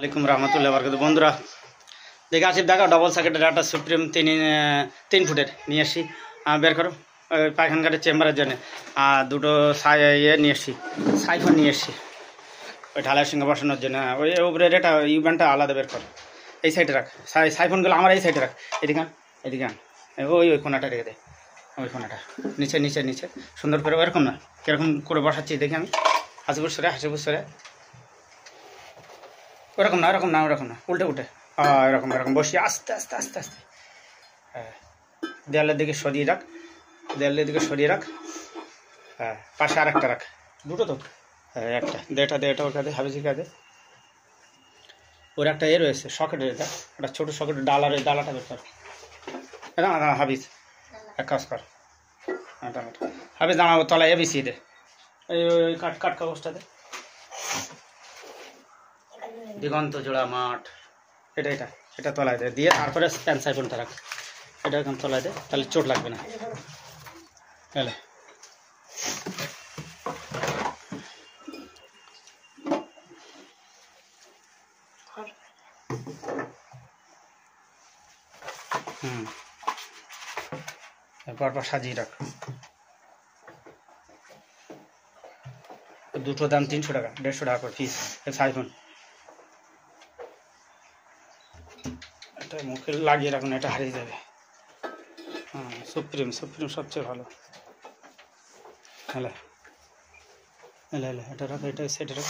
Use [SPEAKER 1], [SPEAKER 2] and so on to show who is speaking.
[SPEAKER 1] আলাইকুম রহমতুল্লাহ বরকাত। বন্ধুরা দেখে আসি, দেখো ডবল সার্কিটের একটা সুপ্রিম 3 ফুটের নিয়ে আসি, বের করো পায়খানা কাটের চেম্বারের জন্য। আর দুটো নিয়ে এসছি, সাইফোন নিয়ে এসছি ওই ঢালাইয়ের সঙ্গে বসানোর জন্য। ওই উপরের এটা ইউব্যান্ডটা আলাদা বের কর, এই সাইডে রাখ। সাইফোনগুলো আমার এই সাইডে রাখ, এদিকে এদিকে আন, ওই কোনাটা রেখে দে, ওই কোনাটা নিচে নিচে নিচে সুন্দর করে। এরকম না, কীরকম করে বসাচ্ছি দেখি আমি। হাসিপুর সরে ওরকম না, ওরকম না, উল্টে এরকম বসিয়ে আস্তে আস্তে আস্তে আস্তে হ্যাঁ, দেয়ালের দিকে সরিয়ে রাখ। হ্যাঁ, পাশে আর একটা রাখ, দুটো তো। হ্যাঁ, একটা এটা ওর কাছে হাবিজির কাছে। ওর একটা রয়েছে সকেটের, এটা একটা ছোটো সকেটের ডালার, ওই ডালাটা বের কর। হাবিজ এক কাজ কর, হাবিজ দাঁড়াবো তলায় বিছিয়ে দে, ওই কাঠ কাগজটা দে। দিগন্ত জোড়া মাঠ, এটা তলায় দে, দিয়ে তারপরে প্যান সাইফোনটা রাখ। এটা এখন তলায় দে, তাহলে চোট লাগবে না। এলে পরপর সাজিয়ে রাখ। দুটো দাম 300 টাকা, 150 টাকা করে পিস সাইফোন। এটা মুখে লাগিয়ে রাখুন, এটা হারিয়ে যাবে। হ্যাঁ, সুপ্রিম সবচেয়ে ভালো। এলে এটা রাখ, এটা সেটে রাখ।